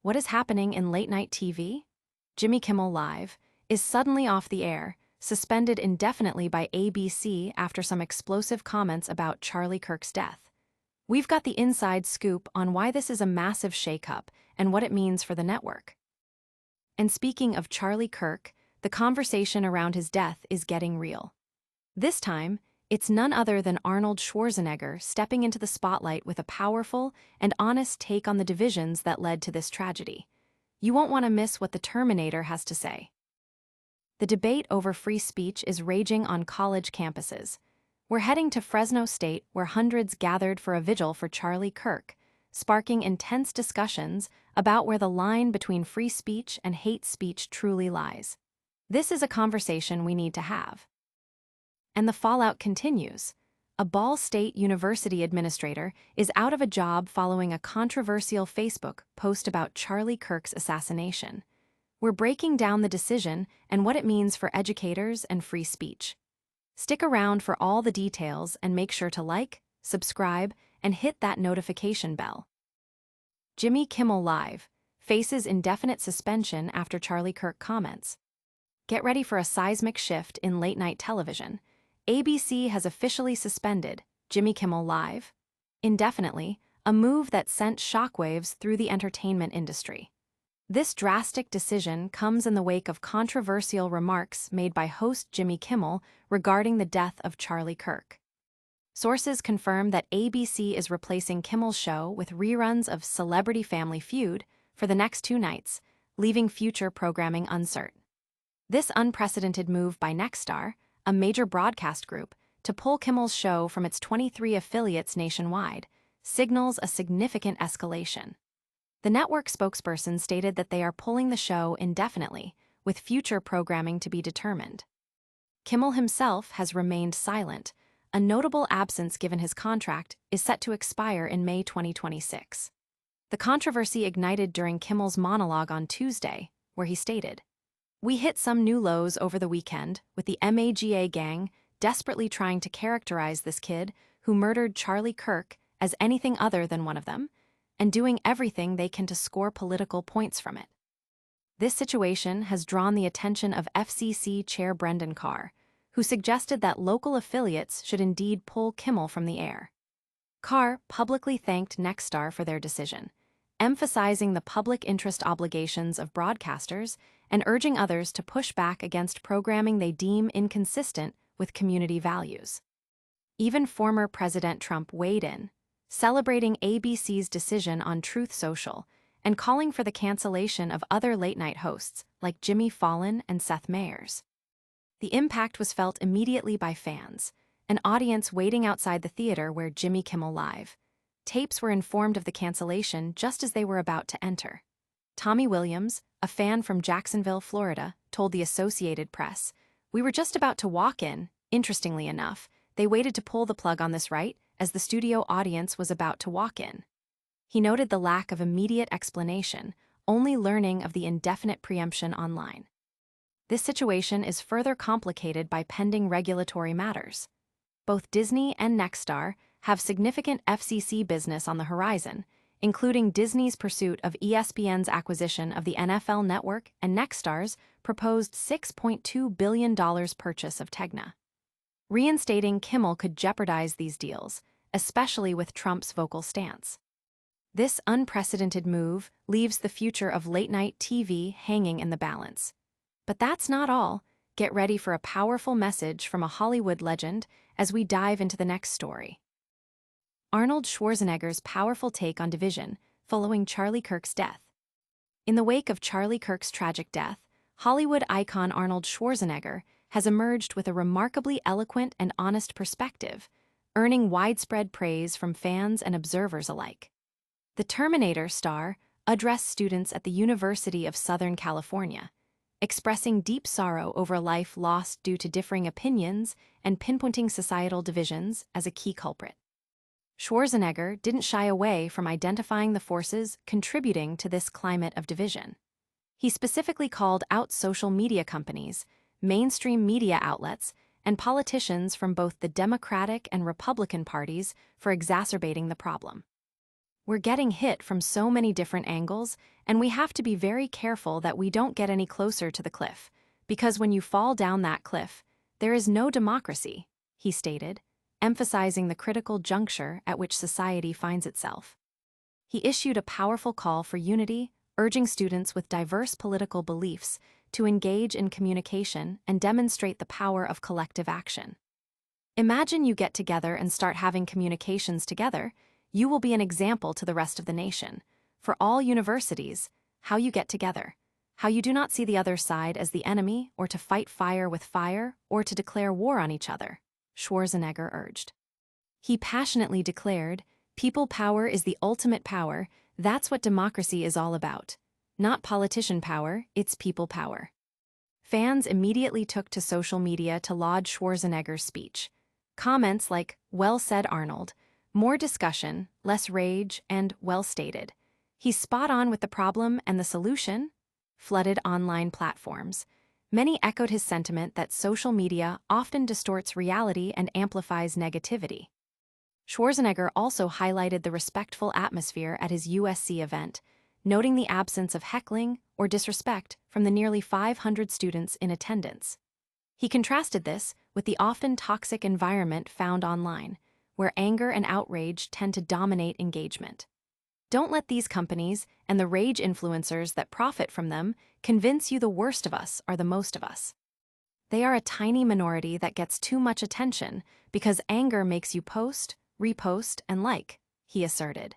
What is happening in late-night TV? Jimmy Kimmel Live is suddenly off the air, suspended indefinitely by ABC after some explosive comments about Charlie Kirk's death. We've got the inside scoop on why this is a massive shakeup and what it means for the network. And speaking of Charlie Kirk, the conversation around his death is getting real. This time, it's none other than Arnold Schwarzenegger stepping into the spotlight with a powerful and honest take on the divisions that led to this tragedy. You won't want to miss what the Terminator has to say. The debate over free speech is raging on college campuses. We're heading to Fresno State, where hundreds gathered for a vigil for Charlie Kirk, sparking intense discussions about where the line between free speech and hate speech truly lies. This is a conversation we need to have. And the fallout continues. A Ball State University administrator is out of a job following a controversial Facebook post about Charlie Kirk's assassination. We're breaking down the decision and what it means for educators and free speech. Stick around for all the details and make sure to like, subscribe, and hit that notification bell. Jimmy Kimmel Live faces indefinite suspension after Charlie Kirk comments. Get ready for a seismic shift in late-night television. ABC has officially suspended Jimmy Kimmel Live indefinitely, a move that sent shockwaves through the entertainment industry. This drastic decision comes in the wake of controversial remarks made by host Jimmy Kimmel regarding the death of Charlie Kirk. Sources confirm that ABC is replacing Kimmel's show with reruns of Celebrity Family Feud for the next 2 nights, leaving future programming uncertain. This unprecedented move by Nexstar, a major broadcast group, to pull Kimmel's show from its 23 affiliates nationwide, signals a significant escalation. The network spokesperson stated that they are pulling the show indefinitely, with future programming to be determined. Kimmel himself has remained silent. A notable absence given his contract is set to expire in May 2026. The controversy ignited during Kimmel's monologue on Tuesday, where he stated, "We hit some new lows over the weekend, with the MAGA gang desperately trying to characterize this kid who murdered Charlie Kirk as anything other than one of them, and doing everything they can to score political points from it." This situation has drawn the attention of FCC Chair Brendan Carr, who suggested that local affiliates should indeed pull Kimmel from the air. Carr publicly thanked Nexstar for their decision, emphasizing the public interest obligations of broadcasters and urging others to push back against programming they deem inconsistent with community values. Even former President Trump weighed in, celebrating ABC's decision on Truth Social and calling for the cancellation of other late-night hosts like Jimmy Fallon and Seth Meyers. The impact was felt immediately by fans, an audience waiting outside the theater where Jimmy Kimmel Live. Tapes were informed of the cancellation just as they were about to enter. Tommy Williams, a fan from Jacksonville, Florida, told the Associated Press, "We were just about to walk in. Interestingly enough, they waited to pull the plug on this right as the studio audience was about to walk in." He noted the lack of immediate explanation, only learning of the indefinite preemption online. This situation is further complicated by pending regulatory matters. Both Disney and Nexstar have significant FCC business on the horizon, including Disney's pursuit of ESPN's acquisition of the NFL Network and Nexstar's proposed $6.2 billion purchase of Tegna. Reinstating Kimmel could jeopardize these deals, especially with Trump's vocal stance. This unprecedented move leaves the future of late-night TV hanging in the balance. But that's not all. Get ready for a powerful message from a Hollywood legend as we dive into the next story. Arnold Schwarzenegger's powerful take on division following Charlie Kirk's death. In the wake of Charlie Kirk's tragic death, Hollywood icon Arnold Schwarzenegger has emerged with a remarkably eloquent and honest perspective, earning widespread praise from fans and observers alike. The Terminator star addressed students at the University of Southern California, expressing deep sorrow over a life lost due to differing opinions and pinpointing societal divisions as a key culprit. Schwarzenegger didn't shy away from identifying the forces contributing to this climate of division. He specifically called out social media companies, mainstream media outlets, and politicians from both the Democratic and Republican parties for exacerbating the problem. We're getting hit from so many different angles, and we have to be very careful that we don't get any closer to the cliff, because when you fall down that cliff, there is no democracy, he stated, emphasizing the critical juncture at which society finds itself. He issued a powerful call for unity, urging students with diverse political beliefs to engage in communication and demonstrate the power of collective action. Imagine you get together and start having communications together. You will be an example to the rest of the nation. For all universities, how you get together, how you do not see the other side as the enemy or to fight fire with fire or to declare war on each other, Schwarzenegger urged. He passionately declared, "People power is the ultimate power, that's what democracy is all about. Not politician power, it's people power." Fans immediately took to social media to laud Schwarzenegger's speech. Comments like, "Well said, Arnold," "More discussion, less rage," and "Well stated. He's spot on with the problem and the solution," flooded online platforms. Many echoed his sentiment that social media often distorts reality and amplifies negativity. Schwarzenegger also highlighted the respectful atmosphere at his USC event, noting the absence of heckling or disrespect from the nearly 500 students in attendance. He contrasted this with the often toxic environment found online, where anger and outrage tend to dominate engagement. Don't let these companies and the rage influencers that profit from them convince you the worst of us are the most of us. They are a tiny minority that gets too much attention because anger makes you post, repost, and like, he asserted.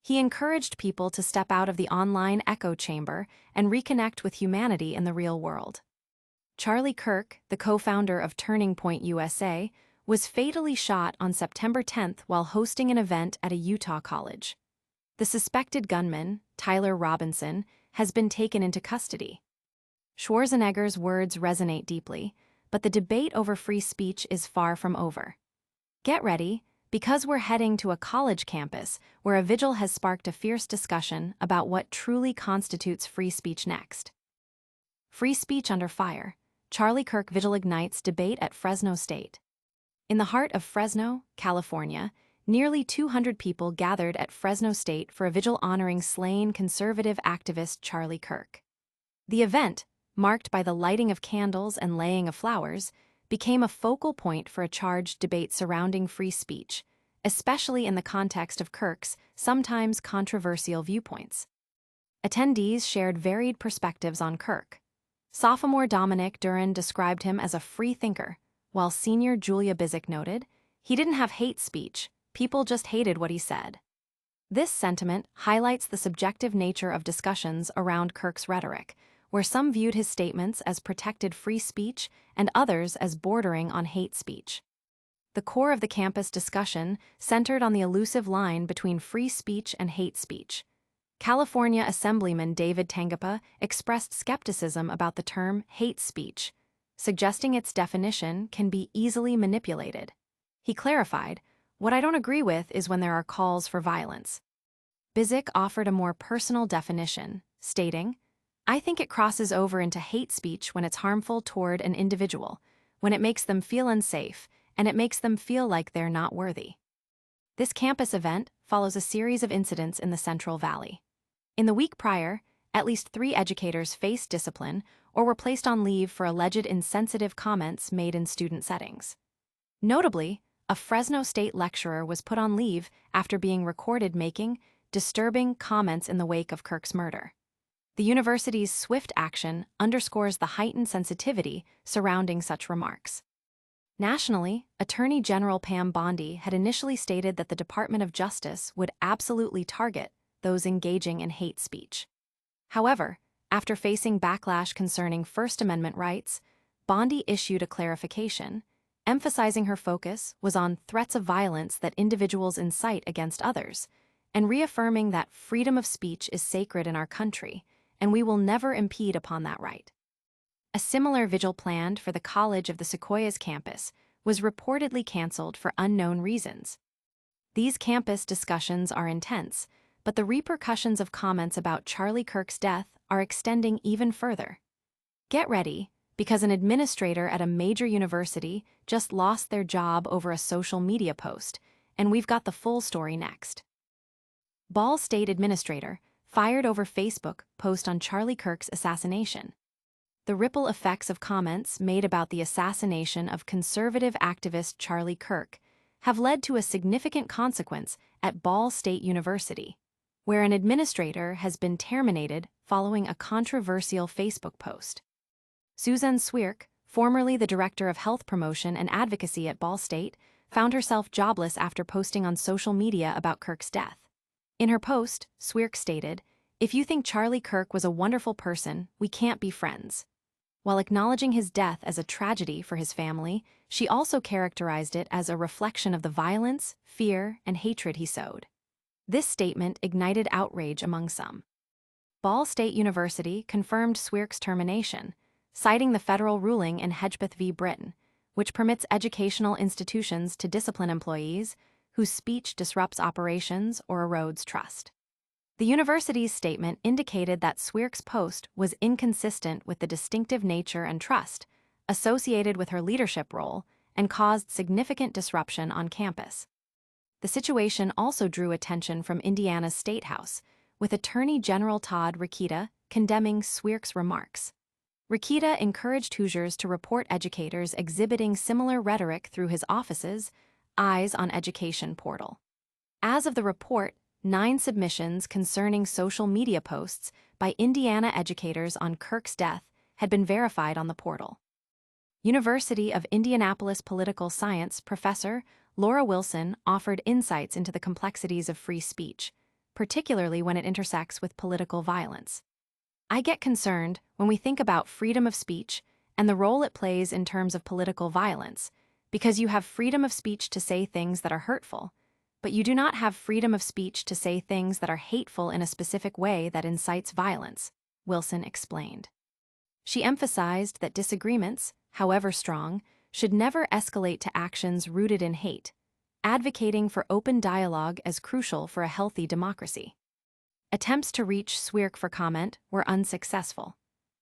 He encouraged people to step out of the online echo chamber and reconnect with humanity in the real world. Charlie Kirk, the co-founder of Turning Point USA, was fatally shot on September 10th while hosting an event at a Utah college. The suspected gunman, Tyler Robinson, has been taken into custody. Schwarzenegger's words resonate deeply, but the debate over free speech is far from over. Get ready, because we're heading to a college campus where a vigil has sparked a fierce discussion about what truly constitutes free speech next. Free speech under fire. Charlie Kirk vigil ignites debate at Fresno State. In the heart of Fresno, California, nearly 200 people gathered at Fresno State for a vigil honoring slain conservative activist Charlie Kirk. The event, marked by the lighting of candles and laying of flowers, became a focal point for a charged debate surrounding free speech, especially in the context of Kirk's sometimes controversial viewpoints. Attendees shared varied perspectives on Kirk. Sophomore Dominic Duran described him as a free thinker, while senior Julia Bizik noted, "He didn't have hate speech, people just hated what he said." This sentiment highlights the subjective nature of discussions around Kirk's rhetoric, where some viewed his statements as protected free speech and others as bordering on hate speech. The core of the campus discussion centered on the elusive line between free speech and hate speech. California Assemblyman David Tangapa expressed skepticism about the term hate speech, suggesting its definition can be easily manipulated. He clarified, "What I don't agree with is when there are calls for violence." Bizik offered a more personal definition, stating, "I think it crosses over into hate speech when it's harmful toward an individual, when it makes them feel unsafe, and it makes them feel like they're not worthy." This campus event follows a series of incidents in the Central Valley. In the week prior, at least 3 educators faced discipline or were placed on leave for alleged insensitive comments made in student settings. Notably, a Fresno State lecturer was put on leave after being recorded making disturbing comments in the wake of Kirk's murder. The university's swift action underscores the heightened sensitivity surrounding such remarks. Nationally, Attorney General Pam Bondi had initially stated that the Department of Justice would absolutely target those engaging in hate speech. However, after facing backlash concerning First Amendment rights, Bondi issued a clarification, emphasizing her focus was on threats of violence that individuals incite against others, and reaffirming that freedom of speech is sacred in our country, and we will never impede upon that right. A similar vigil planned for the College of the Sequoias campus was reportedly canceled for unknown reasons. These campus discussions are intense, but the repercussions of comments about Charlie Kirk's death are extending even further. Get ready, because an administrator at a major university just lost their job over a social media post, and we've got the full story next. Ball State Administrator, fired over Facebook post on Charlie Kirk's assassination. The ripple effects of comments made about the assassination of conservative activist Charlie Kirk have led to a significant consequence at Ball State University, where an administrator has been terminated following a controversial Facebook post. Susan Swierk, formerly the Director of Health Promotion and Advocacy at Ball State, found herself jobless after posting on social media about Kirk's death. In her post, Swierk stated, "If you think Charlie Kirk was a wonderful person, we can't be friends." While acknowledging his death as a tragedy for his family, she also characterized it as a reflection of the violence, fear, and hatred he sowed. This statement ignited outrage among some. Ball State University confirmed Swierk's termination, citing the federal ruling in Hedgepeth v. Britain, which permits educational institutions to discipline employees whose speech disrupts operations or erodes trust. The university's statement indicated that Swierk's post was inconsistent with the distinctive nature and trust associated with her leadership role and caused significant disruption on campus. The situation also drew attention from Indiana's State House, with Attorney General Todd Rokita condemning Swierk's remarks. Rokita encouraged Hoosiers to report educators exhibiting similar rhetoric through his office's Eyes on Education portal. As of the report, 9 submissions concerning social media posts by Indiana educators on Kirk's death had been verified on the portal. University of Indianapolis political science professor Laura Wilson offered insights into the complexities of free speech, particularly when it intersects with political violence. "I get concerned when we think about freedom of speech and the role it plays in terms of political violence, because you have freedom of speech to say things that are hurtful, but you do not have freedom of speech to say things that are hateful in a specific way that incites violence," Wilson explained. She emphasized that disagreements, however strong, should never escalate to actions rooted in hate, advocating for open dialogue as crucial for a healthy democracy. Attempts to reach Swierk for comment were unsuccessful.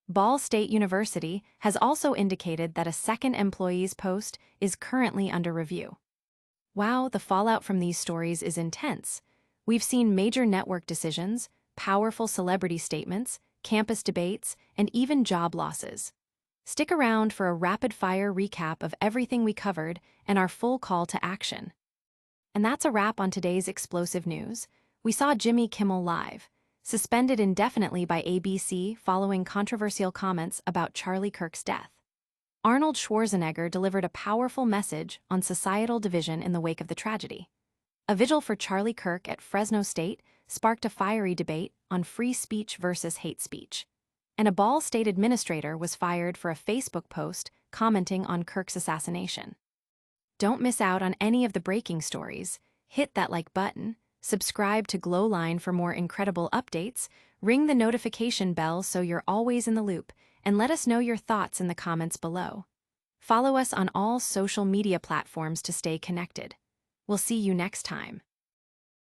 Ball State University has also indicated that a second employee's post is currently under review. Wow, the fallout from these stories is intense. We've seen major network decisions, powerful celebrity statements, campus debates, and even job losses. Stick around for a rapid-fire recap of everything we covered and our full call to action. And that's a wrap on today's explosive news. We saw Jimmy Kimmel live, suspended indefinitely by ABC following controversial comments about Charlie Kirk's death. Arnold Schwarzenegger delivered a powerful message on societal division in the wake of the tragedy. A vigil for Charlie Kirk at Fresno State sparked a fiery debate on free speech versus hate speech. And a Ball State administrator was fired for a Facebook post commenting on Kirk's assassination. Don't miss out on any of the breaking stories. Hit that like button, subscribe to Glowline for more incredible updates, ring the notification bell so you're always in the loop, and let us know your thoughts in the comments below. Follow us on all social media platforms to stay connected. We'll see you next time.